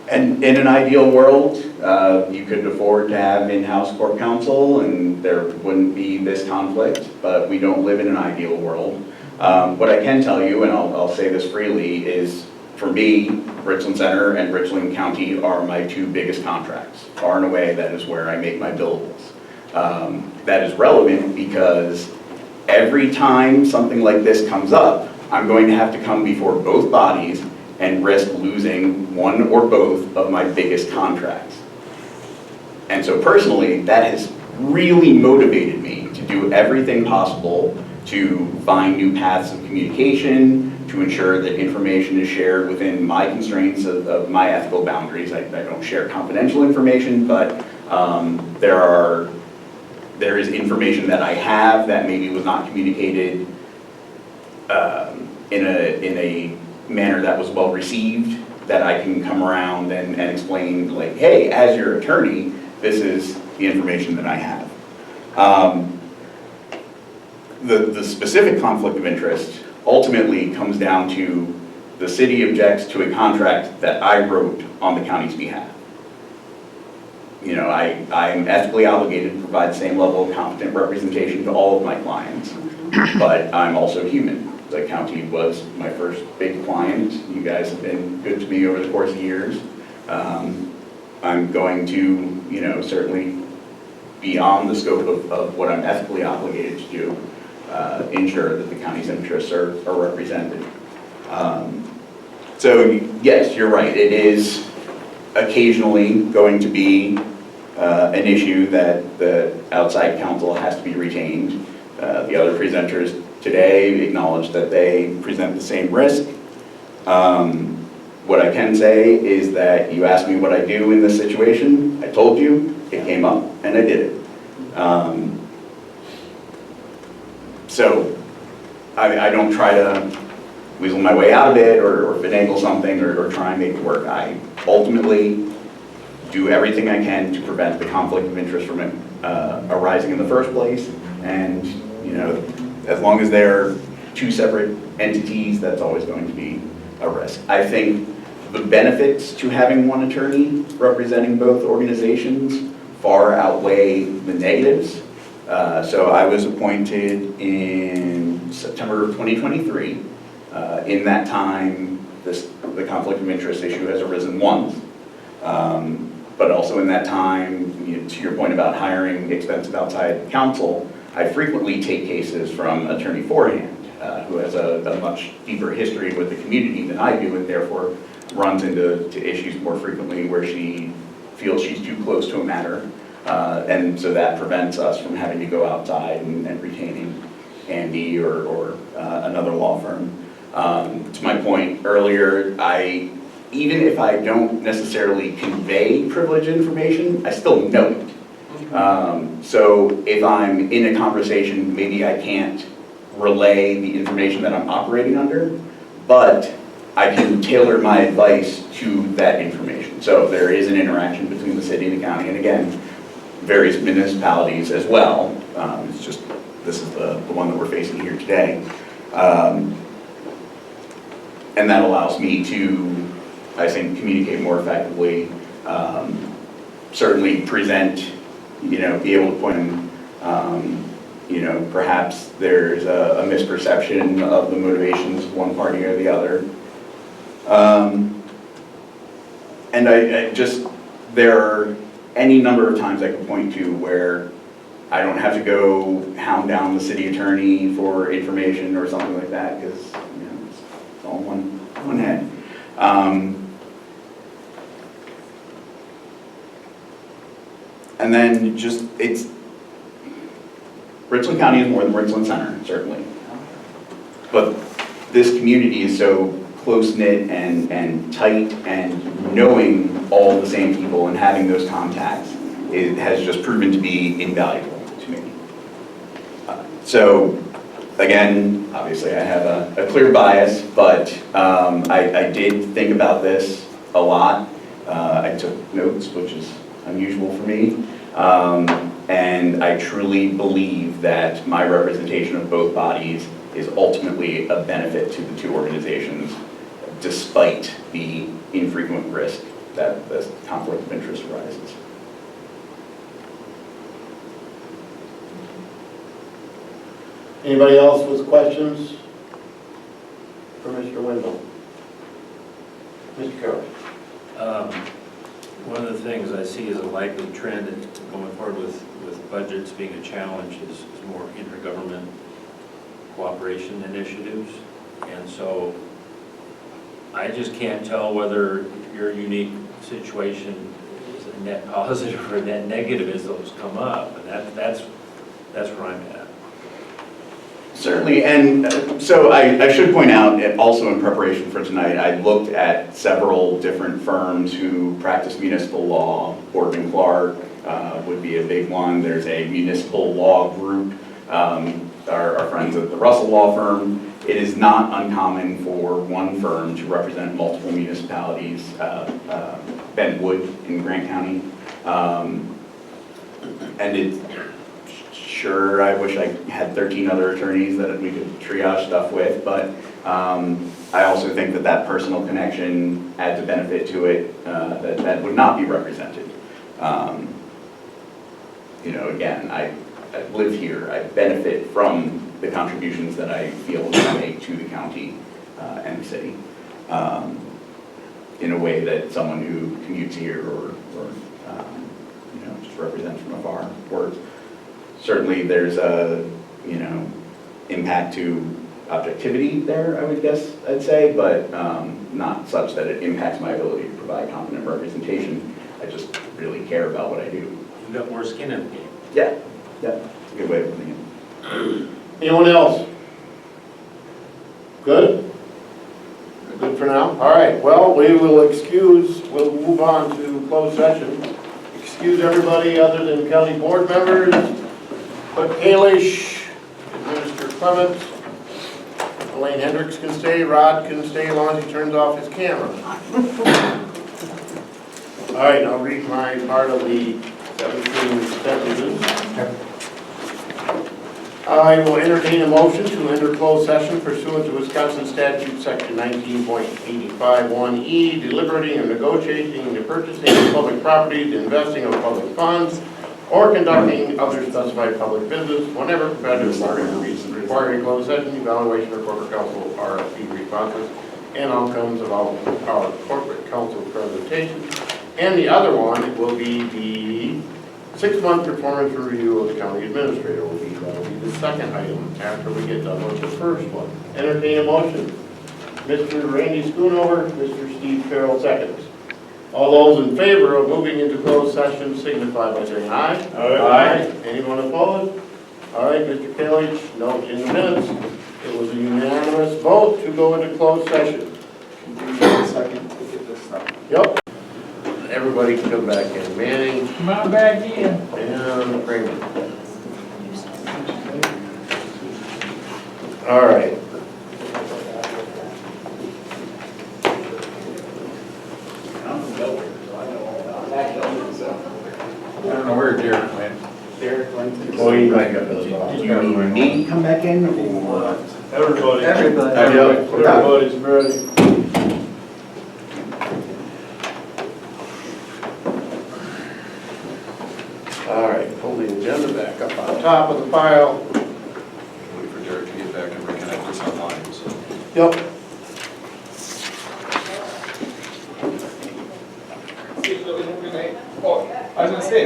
And in an ideal world, you could afford to have in-house court counsel and there wouldn't be this conflict, but we don't live in an ideal world. What I can tell you, and I'll say this freely, is for me, Richland Center and Richland County are my two biggest contracts. Far and away, that is where I make my billables. That is relevant because every time something like this comes up, I'm going to have to come before both bodies and risk losing one or both of my biggest contracts. And so personally, that has really motivated me to do everything possible to find new paths of communication, to ensure that information is shared within my constraints of my ethical boundaries. I don't share confidential information, but there is information that I have that maybe was not communicated in a manner that was well received, that I can come around and explain, like, hey, as your attorney, this is the information that I have. The specific conflict of interest ultimately comes down to the city objects to a contract that I wrote on the county's behalf. You know, I am ethically obligated to provide the same level of competent representation to all of my clients, but I'm also human. The county was my first big client. You guys have been good to me over the course of years. I'm going to, you know, certainly beyond the scope of what I'm ethically obligated to do, ensure that the county's interests are represented. So yes, you're right. It is occasionally going to be an issue that the outside counsel has to be retained. The other presenters today acknowledge that they present the same risk. What I can say is that you asked me what I do in this situation. I told you, it came up, and I did it. So I don't try to weasel my way out of it or finagle something or try and make it work. I ultimately do everything I can to prevent the conflict of interest from arising in the first place. And, you know, as long as they're two separate entities, that's always going to be a risk. I think the benefits to having one attorney representing both organizations far outweigh the negatives. So I was appointed in September of 2023. In that time, the conflict of interest issue has arisen once. But also in that time, to your point about hiring expensive outside counsel, I frequently take cases from Attorney Forehand, who has a much deeper history with the community than I do, and therefore runs into issues more frequently where she feels she's too close to a matter. And so that prevents us from having to go outside and retaining Andy or another law firm. To my point earlier, even if I don't necessarily convey privileged information, I still know it. So if I'm in a conversation, maybe I can't relay the information that I'm operating under, but I can tailor my advice to that information. So if there is an interaction between the city and the county, and again, various municipalities as well, it's just, this is the one that we're facing here today. And that allows me to, I think, communicate more effectively, certainly present, be able to point, perhaps there's a misperception of the motivations of one party or the other. And I just, there are any number of times I could point to where I don't have to go hound down the city attorney for information or something like that, because it's all one head. And then just, Richland County is more than Richland Center, certainly. But this community is so close-knit and tight, and knowing all the same people and having those contacts, it has just proven to be invaluable to me. So, again, obviously I have a clear bias, but I did think about this a lot. I took notes, which is unusual for me. And I truly believe that my representation of both bodies is ultimately a benefit to the two organizations, despite the infrequent risk that the conflict of interest arises. Anybody else with questions for Mr. Wendell? Mr. Carroll. One of the things I see as a likely trend going forward with budgets being a challenge is more intergovernment cooperation initiatives. And so I just can't tell whether your unique situation is a net positive or a net negative as those come up. And that's where I'm at. Certainly, and so I should point out, also in preparation for tonight, I looked at several different firms who practice municipal law. Borg & Clark would be a big one. There's a municipal law group, our friends at the Russell Law Firm. It is not uncommon for one firm to represent multiple municipalities, Ben Wood in Grant County. And it Sure, I wish I had 13 other attorneys that we could triage stuff with, but I also think that that personal connection adds a benefit to it that would not be represented. You know, again, I live here, I benefit from the contributions that I feel that I make to the county and the city in a way that someone who commutes here or you know, just represents from afar works. Certainly there's a, you know, impact to objectivity there, I would guess, I'd say, but not such that it impacts my ability to provide competent representation. I just really care about what I do. You've got more skin in the game. Yeah, it's a good way of putting it. Anyone else? Good? Good for now? All right, well, we'll move on to closed session. Excuse everybody other than county board members. But Kalish, Administrator Clements, Elaine Hendricks can stay, Rod can stay as long as he turns off his camera. All right, I'll read my part of the 17 sentences. I will entertain a motion to enter closed session pursuant to Wisconsin statute section 19.851E, deliberating or negotiating the purchasing of public property, the investing of public funds, or conducting other specified public business whenever competitive bargaining reasons require a closed session, evaluation of corporate counsel RFP responses, and outcomes of our corporate counsel presentation. And the other one will be the 6-month performance review of the county administrator. That'll be the second item after we get done with the first one. Entertain a motion. Mr. Randy Schoonover, Mr. Steve Carroll seconds. All those in favor of moving into closed session signify by saying aye. Aye. Anyone opposed? All right, Mr. Kalich, note in the minutes, it was a unanimous vote to go into closed session. Second, to get this stuff. Yep. Everybody can come back in. Manning Come on back in. and Kramer. All right. I don't know where Derek went. Derek went to. Oh, you might have those. Did you need me to come back in or? Everybody's ready. All right, pull the agenda back up on top of the pile. Wait for Derek to get back and reconnect us online, so. Yep. Oh, I was gonna say.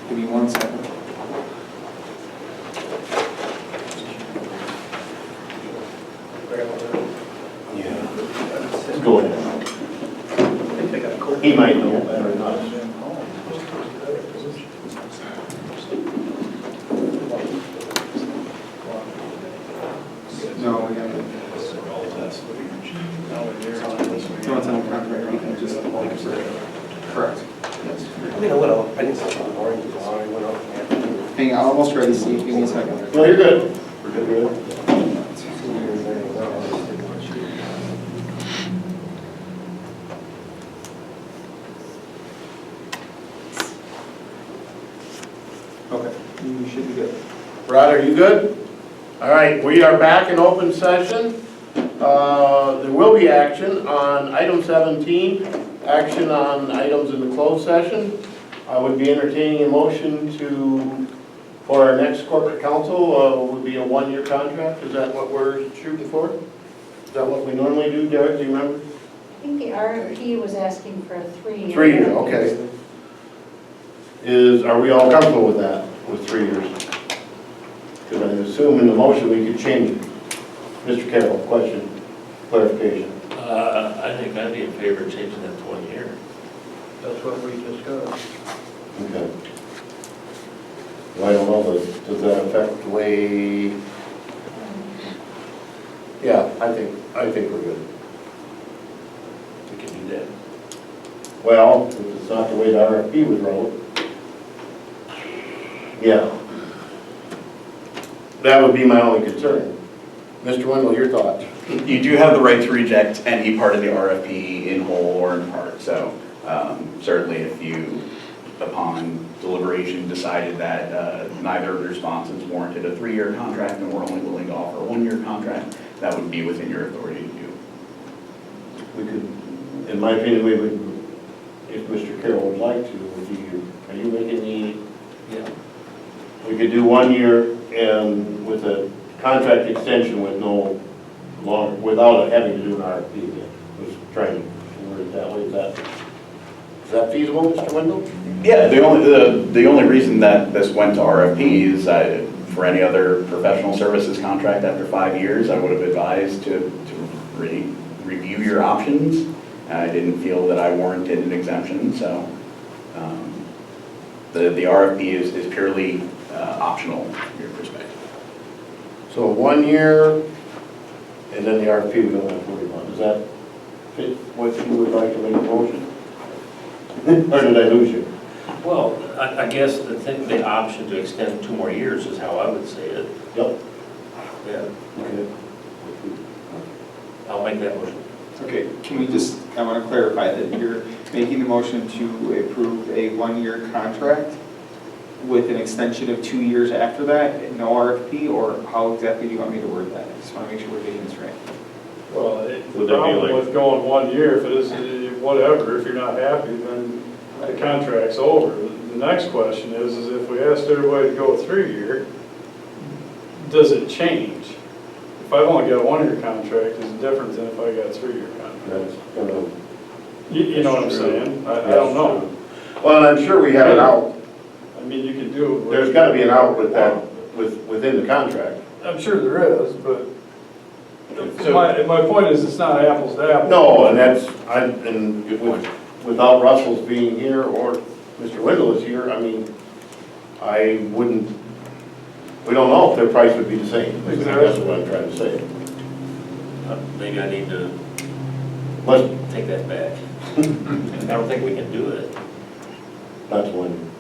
Give me 1 second. Yeah. Go ahead. He might know better than us. No, we got it. No, it's on the contract, you can just, correct. Yes. I mean, a little, I didn't see the orange, I went up. Hang on, I'm almost ready, Steve, give me a second. No, you're good. We're good. Okay, you should be good. Rod, are you good? All right, we are back in open session. There will be action on item 17, action on items in the closed session. I would be entertaining a motion for our next corporate counsel, would be a 1-year contract. Is that what we're shooting for? Is that what we normally do, Derek, do you remember? I think the RFP was asking for a 3-year. 3-year, okay. Are we all comfortable with that, with 3 years? Because I assume in the motion we could change it. Mr. Carroll, question, clarification. I think I'd be in favor of changing that to 1 year. That's what we discussed. Okay. Well, I don't know, does that affect the way? Yeah, I think we're good. We can do that. Well, if it's not the way the RFP was wrote. Yeah. That would be my only concern. Mr. Wendell, your thoughts? You do have the right to reject any part of the RFP in whole or in part. So certainly if you, upon deliberation, decided that neither of the responses warranted a 3-year contract and we're only willing to offer a 1-year contract, that would be within your authority to do. We could, in my opinion, we would, if Mr. Carroll would like to, are you making the? Yeah. We could do 1 year and with a contract extension with no long, without having to do an RFP again. Was trying to word it that way. Is that feasible, Mr. Wendell? Yeah, the only reason that this went to RFP is for any other professional services contract after 5 years, I would have advised to review your options. I didn't feel that I warranted an exemption, so the RFP is purely optional from your perspective. So 1 year and then the RFP we don't have to worry about. Does that fit what you would like to make a motion? Or did I lose you? Well, I guess the option to extend 2 more years is how I would say it. Yep. Yeah. Okay. I'll make that motion. Okay, can we just, I want to clarify that you're making the motion to approve a 1-year contract with an extension of 2 years after that, no RFP, or how exactly do you want me to word that? I just want to make sure we're getting this right. Well, Would the that be problem like- with going 1 year, if it is, whatever, if you're not happy, then the contract's over. The next question is if we asked everybody to go 3-year, does it change? If I've only got a 1-year contract, is it different than if I got a 3-year contract? That's gonna. You know what I'm saying? I don't know. Well, I'm sure we have an out. I mean, you can do it. There's gotta be an out with that, within the contract. I'm sure there is, but my point is, it's not apples to apples. No, and that's, without Russell's being here or Mr. Wendell is here, I mean, I wouldn't, we don't know if their price would be the same. That's what I'm trying to say. Maybe I need to But take that back. I don't think we can do it. that's when,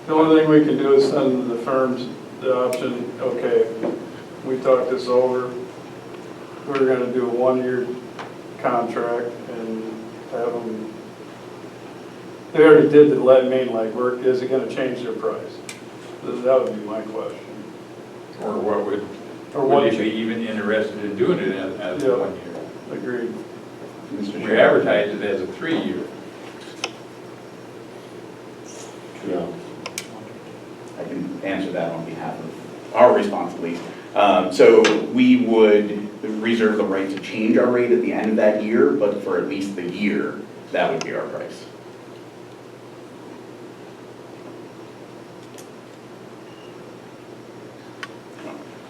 The only thing we can do is send the firms the option, okay, we talked this over, we're gonna do a 1-year contract and have them, they already did the main legwork, is it gonna change their price? That would be my question. Or what would, Or would what, they be even interested in doing it as Yeah. 1 year? agreed. We advertise it as a 3-year. yeah. I can answer that on behalf of our response at least. So we would reserve the right to change our rate at the end of that year, but for at least the year, that would be our price.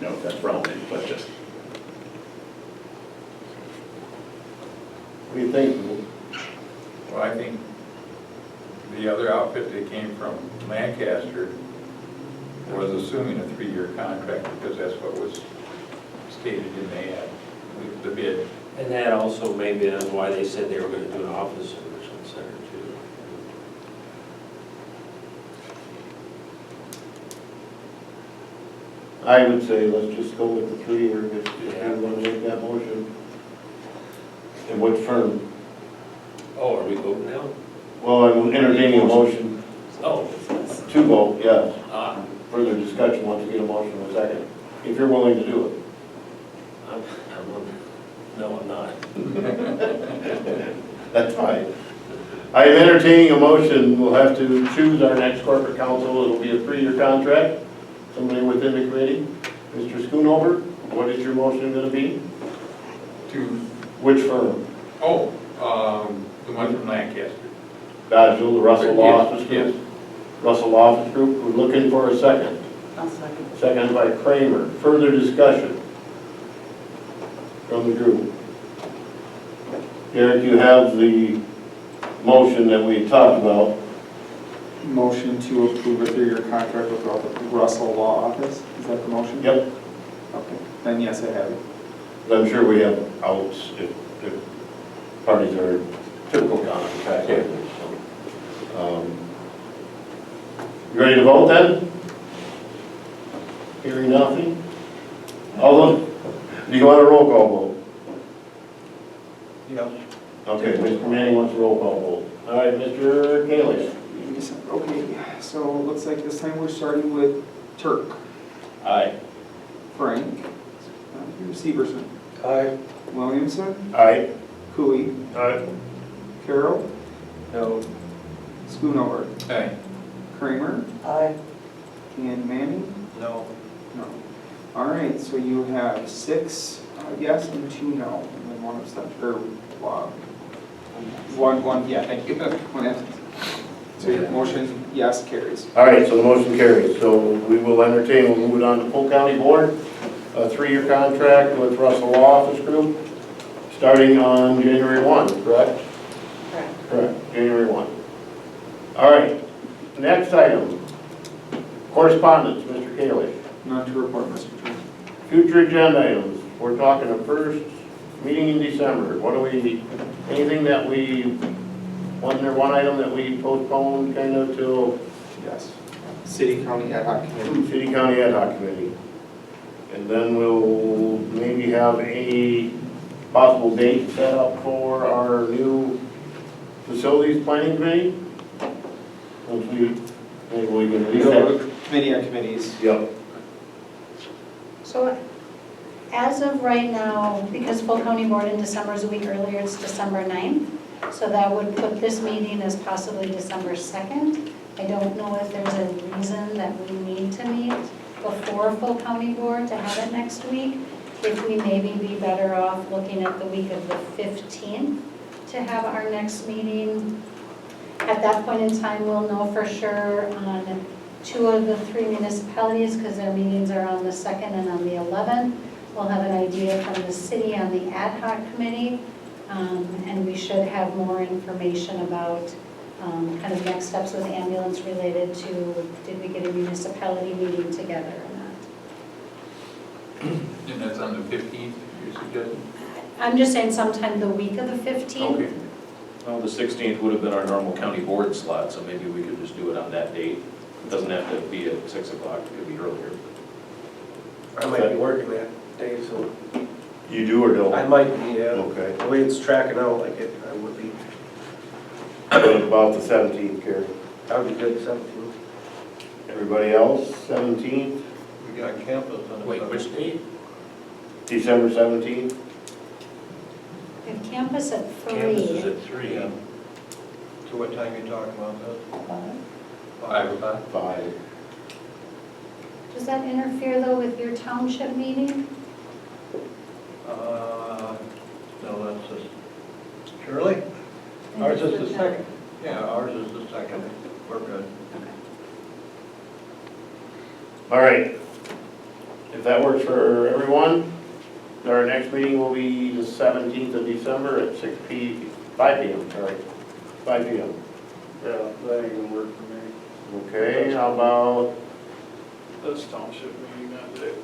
No, if that's relevant, but just. What do you think? Well, I think the other outfit that came from Lancaster was assuming a 3-year contract because that's what was stated in the bid. And that also may be why they said they were going to do an office in Richland Center too. I would say let's just go with the 3-year if you want to make that motion. And what firm? Oh, are we voting now? Well, I'm entertaining a motion Oh. to vote, yes. Ah, Further discussion, once again, a motion in a second, if you're willing to do it. no, I'm not. That's fine. I am entertaining a motion, we'll have to choose our next corporate counsel, it'll be a 3-year contract, somebody within the committee. Mr. Schoonover, what is your motion gonna be? To, Which firm? the one from Lancaster. Dodgeville, the Russell Law Office Yes. Group? Russell Law Office Group, we're looking for a second. I'll second. Second by Kramer. Further discussion from the group. Derek, you have the motion that we talked about. Motion to approve a 3-year contract with Russell Law Office, is that the motion? Yep. Okay, then yes, I have it. I'm sure we have outs if parties are typical contract. You ready to vote then? Hearing nothing? All those, Do you want a roll call vote? Yes. Okay, Mr. Manning wants a roll call vote. All right, Mr. Kalish. Okay, so it looks like this time we're starting with Turk, Aye. Frank, Severson, Aye. Williamson, Aye. Cooey, Aye. Carroll, No. Schoonover, Aye. Kramer, Aye. and Manning? No. No. All right, so you have 6 yes and 2 no, and then 1 abstention, or one, yeah, thank you. 1 absent. So your motion, yes, carries. All right, so the motion carries. So we will entertain, we'll move it on to Polk County Board, a 3-year contract with Russell Law Office Group, starting on January 1, correct? Correct. Correct, January 1. All right, next item, correspondence, Mr. Kalish. None to report, Mr. Chairman. Future agenda items, we're talking the first meeting in December. What do we, anything that we, wasn't there one item that we postponed kind of till Yes. City County Ad Hoc Committee. City County Ad Hoc Committee? And then we'll maybe have a possible date set up for our new facilities planning committee? Once we, maybe we can at least have, Committee on committees. yep. So as of right now, because full county board in December is a week earlier, it's December 9th. So that would put this meeting as possibly December 2nd. I don't know if there's a reason that we need to meet before full county board to have it next week. If we maybe be better off looking at the week of the 15th to have our next meeting. At that point in time, we'll know for sure on 2 of the 3 municipalities, because their meetings are on the 2nd and on the 11th. We'll have an idea from the city on the ad hoc committee, and we should have more information about kind of next steps with ambulance related to, did we get a municipality meeting together or not? And that's on the 15th, you're suggesting? I'm just saying sometime the week of the 15th. Okay. Well, the 16th would have been our normal county board slot, so maybe we could just do it on that date. It doesn't have to be at 6 o'clock, it could be earlier. I might be working that day, so You do or don't? I might be, yeah. Okay. The way it's tracking out like it, I would be. What about the 17th, Gary? That would be good, 17th. Everybody else, 17th, We got campus on the. Wait, which date? December 17th? We have campus at 3. Campus is at 3. Yeah. So what time are you talking about that? 5 o'clock? 5. Does that interfere though with your township meeting? No, that's just, Shirley? Ours is the second. Yeah, ours is the second. We're good. All right. If that works for everyone, our next meeting will be the 17th of December at 5 p.m., sorry, 5 p.m. Yeah, that ain't gonna work for me. Okay, how about, This township meeting that day.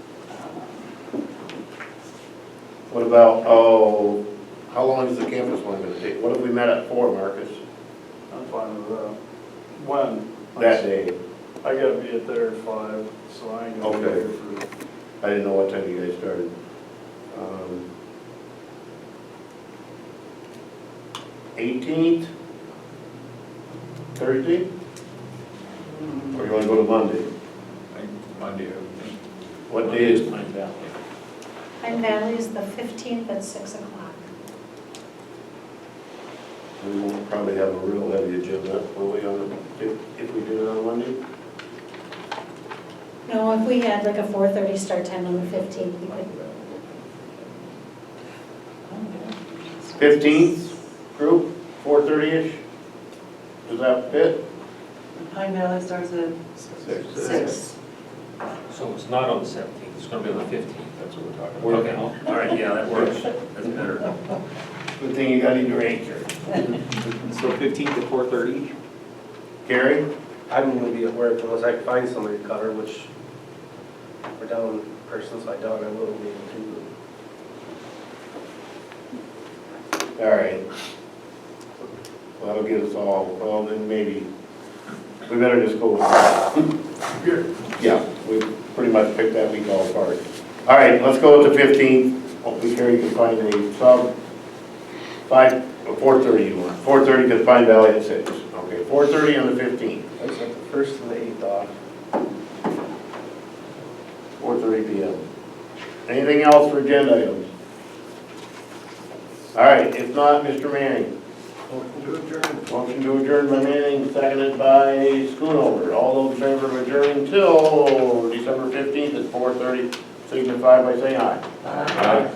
what about, oh, how long is the campus one gonna take? What if we met at 4, Marcus, I'm fine with that. When? that day? I gotta be at there at 5, so I ain't gonna be Okay. here for. I didn't know what time you guys started. 18th, Thursday? Or you wanna go to Monday? Monday, I would think. What day is, Pine Valley. Pine Valley is the 15th at 6 o'clock. we won't probably have a real heavy agenda, will we, on the, if we do it on Monday? No, if we had like a 4:30 start time on the 15th, we could. 15th, group, 4:30-ish? Does that fit? Pine Valley starts at 6. So it's not on the 17th, it's going to be on the 15th, that's what we're talking about. Okay, all right, yeah, that works, that's better. Good thing you got into answer. So 15th at 4:30. Gary? I'm gonna be at work unless I can find somebody to cover, which we're down person, so I doubt I will be able to. All right. Well, that'll get us all, well, then maybe, we better just go with, yeah, we pretty much picked that week all apart. All right, let's go with the 15th. hopefully Carrie can find a sub, 4:30 you want, 4:30 because Pine Valley at 6. Okay, 4:30 on the 15th, That's like the first and the 8th off. 4:30 PM. Anything else for agenda items? All right, if not, Mr. Manning. Motion to adjourn by Manning, seconded by Schoonover. All those in favor of adjourning till December 15th at 4:30, signify by saying aye. Aye.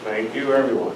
Thank you, everyone.